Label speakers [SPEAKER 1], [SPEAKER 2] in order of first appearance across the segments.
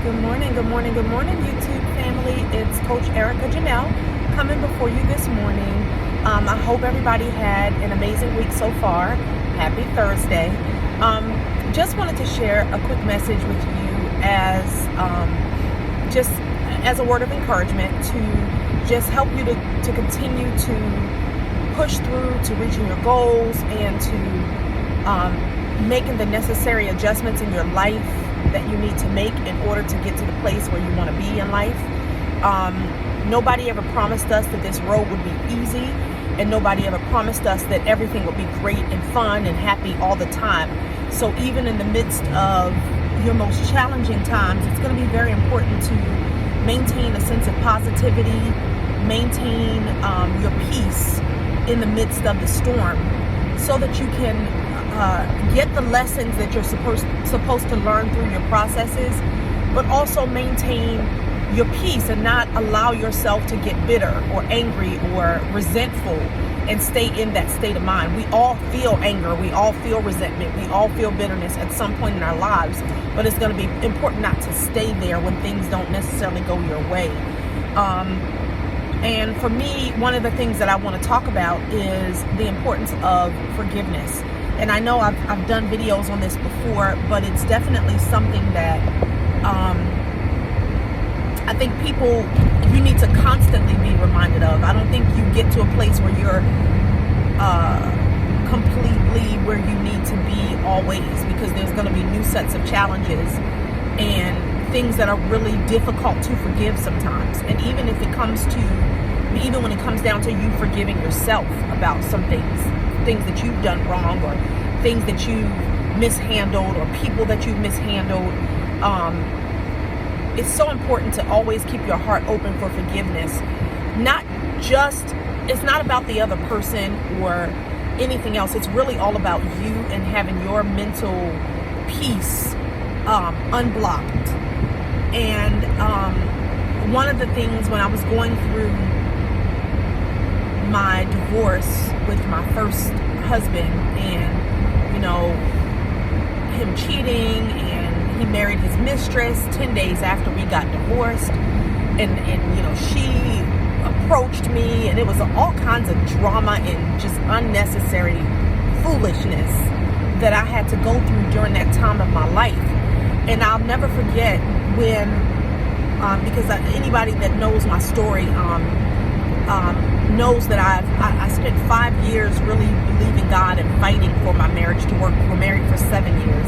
[SPEAKER 1] Good morning, good morning, good morning, YouTube family. It's Coach Erica Janelle coming before you this morning. I hope everybody had an amazing week so far. Happy Thursday. Just wanted to share a quick message with you as just as a word of encouragement to just help you to continue to push through to reaching your goals and to making the necessary adjustments in your life that you need to make in order to get to the place where you want to be in life. Nobody ever promised us that this road would be easy, and nobody ever promised us that everything would be great and fun and happy all the time. So even in the midst of your most challenging times, it's going to be very important to maintain a sense of positivity, maintain your peace in the midst of the storm, so that you can get the lessons that you're supposed to learn through your processes, but also maintain your peace and not allow yourself to get bitter or angry or resentful and stay in that state of mind. We all feel anger, we all feel resentment, we all feel bitterness at some point in our lives, but it's going to be important not to stay there when things don't necessarily go your way. And for me, one of the things that I want to talk about is the importance of forgiveness. And I know I've done videos on this before, but it's definitely something that I think you need to constantly be reminded of. I don't think you get to a place where you're completely where you need to be always, because there's going to be new sets of challenges and things that are really difficult to forgive sometimes. And even when it comes down to you forgiving yourself about some things that you've done wrong, or things that you've mishandled, or people that you've mishandled, it's so important to always keep your heart open for forgiveness. It's not about the other person or anything else. It's really all about you and having your mental peace unblocked. And one of the things when I was going through my divorce with my first husband, and him cheating, and he married his mistress 10 days after we got divorced, and she approached me, and it was all kinds of drama and just unnecessary foolishness that I had to go through during that time of my life. And I'll never forget when because anybody that knows my story knows that I spent 5 years really believing God and fighting for my marriage to work. We were married for 7 years.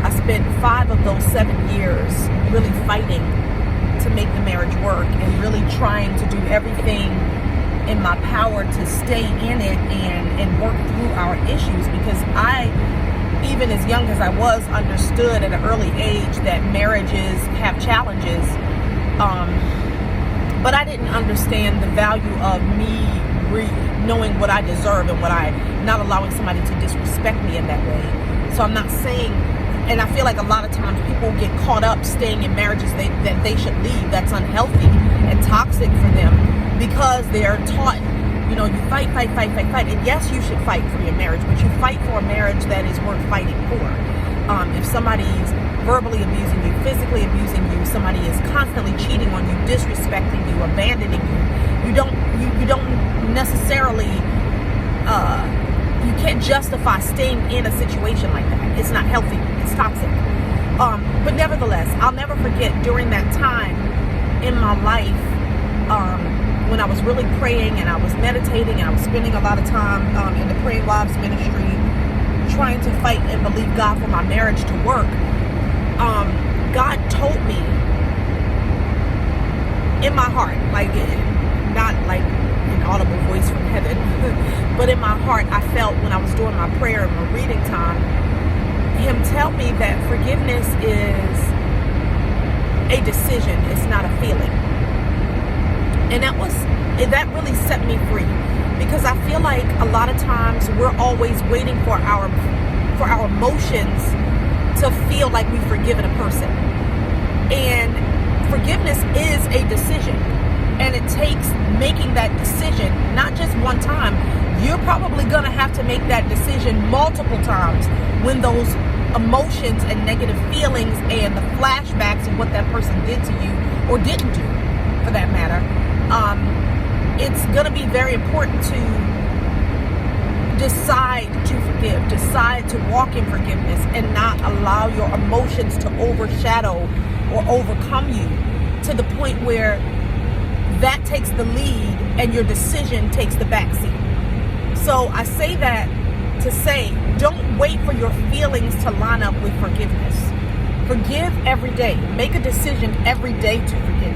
[SPEAKER 1] I spent 5 of those 7 years really fighting to make the marriage work, and really trying to do everything in my power to stay in it and work through our issues, because I, even as young as I was, understood at an early age that marriages have challenges. But I didn't understand the value of me knowing what I deserve, and not allowing somebody to disrespect me in that way. So I'm not saying, and I feel like a lot of times people get caught up staying in marriages that they should leave. That's unhealthy and toxic for them, because they're taught, you fight. And yes, you should fight for your marriage, but you fight for a marriage that is worth fighting for. If somebody's verbally abusing you, physically abusing you, somebody is constantly cheating on you, disrespecting you, abandoning you, you don't necessarily, you can't justify staying in a situation like that. It's not healthy. It's toxic. But nevertheless, I'll never forget during that time in my life, when I was really praying and I was meditating and I was spending a lot of time in the Praying Wives ministry, trying to fight and believe God for my marriage to work. God told me in my heart, not like an audible voice from heaven, but in my heart, I felt when I was doing my prayer and my reading time, Him tell me that forgiveness is a decision. It's not a feeling. And that really set me free, because I feel like a lot of times we're always waiting for our emotions to feel like we've forgiven a person. And forgiveness is a decision, and it takes making that decision not just one time. You're probably going to have to make that decision multiple times when those emotions and negative feelings and the flashbacks of what that person did to you or didn't do, for that matter, it's going to be very important to decide to forgive, decide to walk in forgiveness, and not allow your emotions to overshadow or overcome you to the point where that takes the lead and your decision takes the backseat. So I say that to say, don't wait for your feelings to line up with forgiveness. Forgive every day. Make a decision every day to forgive.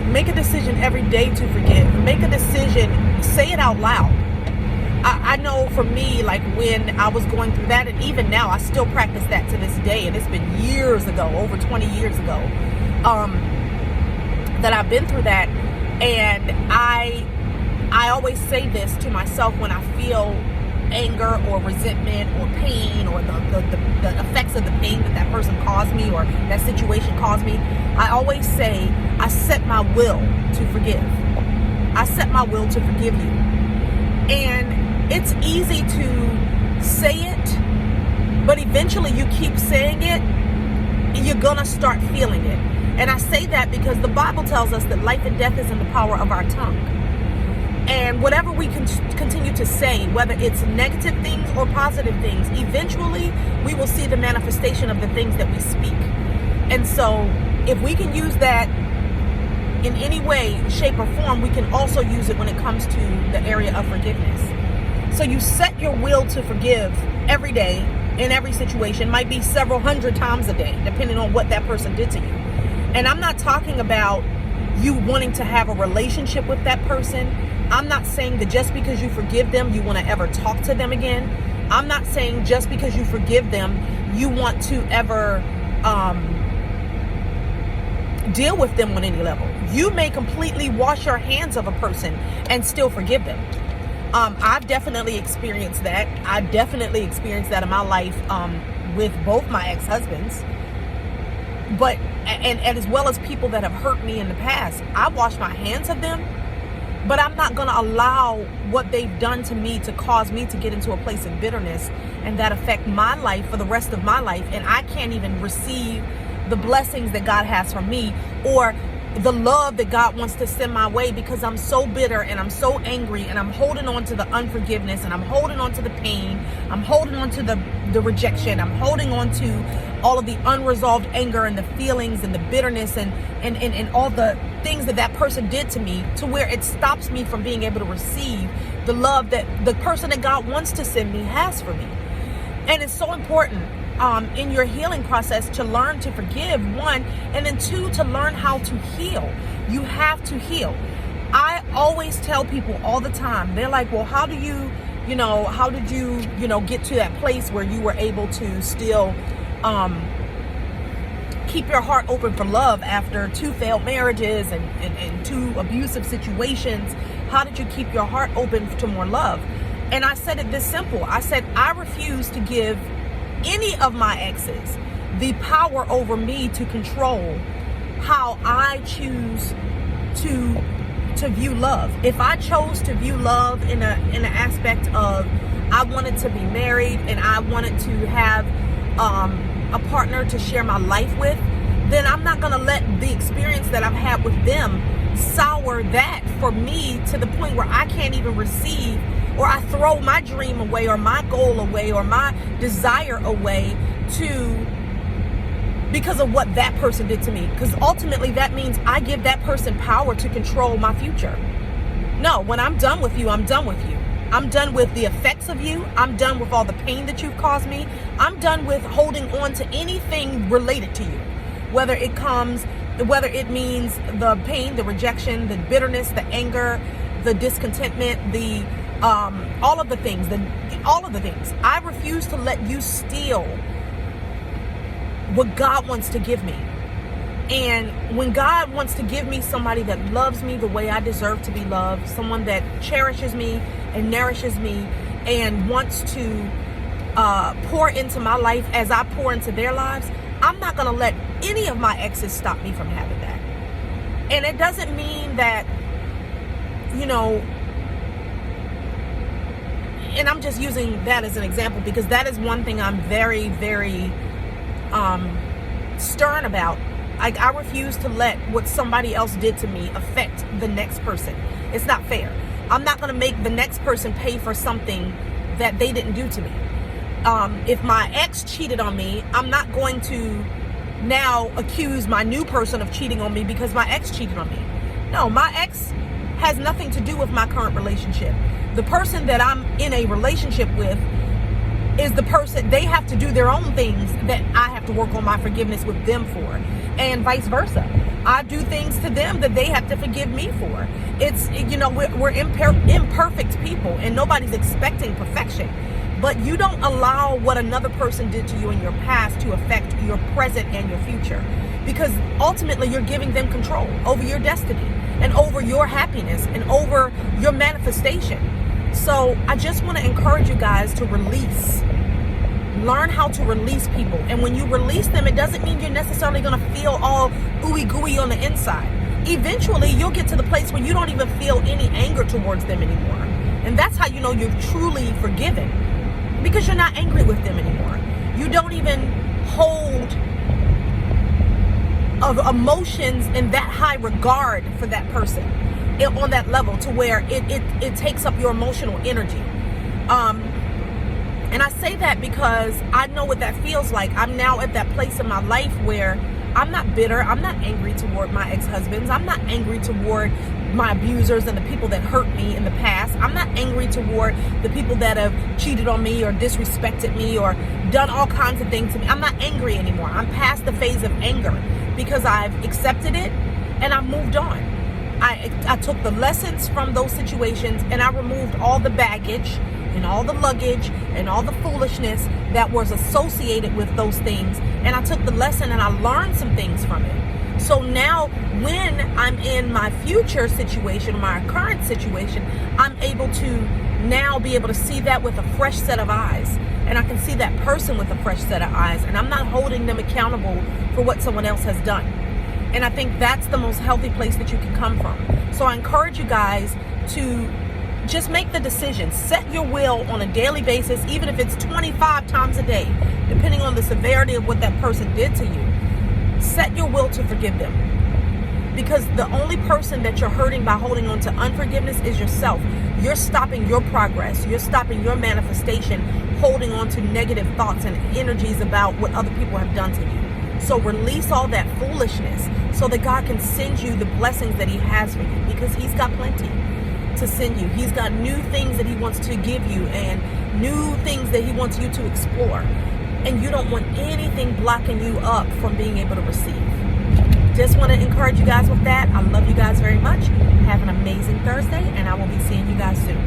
[SPEAKER 1] Make a decision every day to forgive. Make a decision, say it out loud. I know for me, like when I was going through that, and even now, I still practice that to this day, and it's been years ago, over 20 years ago, that I've been through that. And I always say this to myself when I feel anger or resentment or pain or the effects of the pain that person caused me or that situation caused me. I always say, I set my will to forgive. I set my will to forgive you. And it's easy to say it, but eventually you keep saying it, you're gonna start feeling it. And I say that because the Bible tells us that life and death is in the power of our tongue. And whatever we can continue to say, whether it's negative things or positive things, eventually we will see the manifestation of the things that we speak. And so if we can use that in any way, shape, or form, we can also use it when it comes to the area of forgiveness. So you set your will to forgive every day in every situation. Might be several hundred times a day, depending on what that person did to you. And I'm not talking about you wanting to have a relationship with that person. I'm not saying that just because you forgive them, you want to ever talk to them again. I'm not saying just because you forgive them, you want to ever deal with them on any level. You may completely wash your hands of a person and still forgive them. I've definitely experienced that. I definitely experienced that in my life with both my ex-husbands. But, and as well as people that have hurt me in the past, I wash my hands of them. But I'm not going to allow what they've done to me to cause me to get into a place of bitterness and that affect my life for the rest of my life. And I can't even receive the blessings that God has for me or the love that God wants to send my way because I'm so bitter and I'm so angry and I'm holding on to the unforgiveness and I'm holding on to the pain. I'm holding on to the rejection. I'm holding on to all of the unresolved anger and the feelings and the bitterness and all the things that person did to me, to where it stops me from being able to receive the love that the person that God wants to send me has for me. And it's so important in your healing process to learn to forgive, one, and then two, to learn how to heal. You have to heal. I always tell people all the time, they're like, well, how did you get to that place where you were able to still keep your heart open for love after 2 failed marriages and 2 abusive situations? How did you keep your heart open to more love? And I said it this simple. I said, I refuse to give any of my exes the power over me to control how I choose to view love. If I chose to view love in an aspect of I wanted to be married and I wanted to have a partner to share my life with, then I'm not going to let the experience that I've had with them sour that for me to the point where I can't even receive, or I throw my dream away or my goal away or my desire away because of what that person did to me. Because ultimately that means I give that person power to control my future. No, when I'm done with you, I'm done with you. I'm done with the effects of you. I'm done with all the pain that you've caused me. I'm done with holding on to anything related to you. Whether it means the pain, the rejection, the bitterness, the anger, the discontentment, all of the things. I refuse to let you steal what God wants to give me. And when God wants to give me somebody that loves me the way I deserve to be loved, someone that cherishes me and nourishes me and wants to pour into my life as I pour into their lives, I'm not going to let any of my exes stop me from having that. And it doesn't mean that, and I'm just using that as an example because that is one thing I'm very, very stern about. Like, I refuse to let what somebody else did to me affect the next person. It's not fair. I'm not going to make the next person pay for something that they didn't do to me. If my ex cheated on me, I'm not going to now accuse my new person of cheating on me because my ex cheated on me. No, my ex has nothing to do with my current relationship. The person that I'm in a relationship with is the person, they have to do their own things that I have to work on my forgiveness with them for, and vice versa. I do things to them that they have to forgive me for. It's, you know, we're imperfect people, and nobody's expecting perfection. But you don't allow what another person did to you in your past to affect your present and your future, because ultimately you're giving them control over your destiny and over your happiness and over your manifestation. So I just want to encourage you guys to release. Learn how to release people. And when you release them, it doesn't mean you're necessarily going to feel all ooey gooey on the inside. Eventually, you'll get to the place where you don't even feel any anger towards them anymore. And that's how you know you're truly forgiven, because you're not angry with them anymore. You don't even hold of emotions in that high regard for that person on that level to where it takes up your emotional energy. And I say that because I know what that feels like. I'm now at that place in my life where I'm not bitter. I'm not angry toward my ex-husbands. I'm not angry toward my abusers and the people that hurt me in the past. I'm not angry toward the people that have cheated on me or disrespected me or done all kinds of things to me. I'm not angry anymore. I'm past the phase of anger because I've accepted it and I've moved on. I took the lessons from those situations and I removed all the baggage and all the luggage and all the foolishness that was associated with those things. And I took the lesson and I learned some things from it. So now when I'm in my future situation, my current situation, I'm able to now be able to see that with a fresh set of eyes. And I can see that person with a fresh set of eyes. And I'm not holding them accountable for what someone else has done. And I think that's the most healthy place that you can come from. So I encourage you guys to just make the decision. Set your will on a daily basis, even if it's 25 times a day, depending on the severity of what that person did to you. Set your will to forgive them. Because the only person that you're hurting by holding on to unforgiveness is yourself. You're stopping your progress. You're stopping your manifestation, holding on to negative thoughts and energies about what other people have done to you. So release all that foolishness so that God can send you the blessings that He has for you, because He's got plenty to send you. He's got new things that He wants to give you and new things that He wants you to explore. And you don't want anything blocking you up from being able to receive. Just want to encourage you guys with that. I love you guys very much. Have an amazing Thursday, and I will be seeing you guys soon.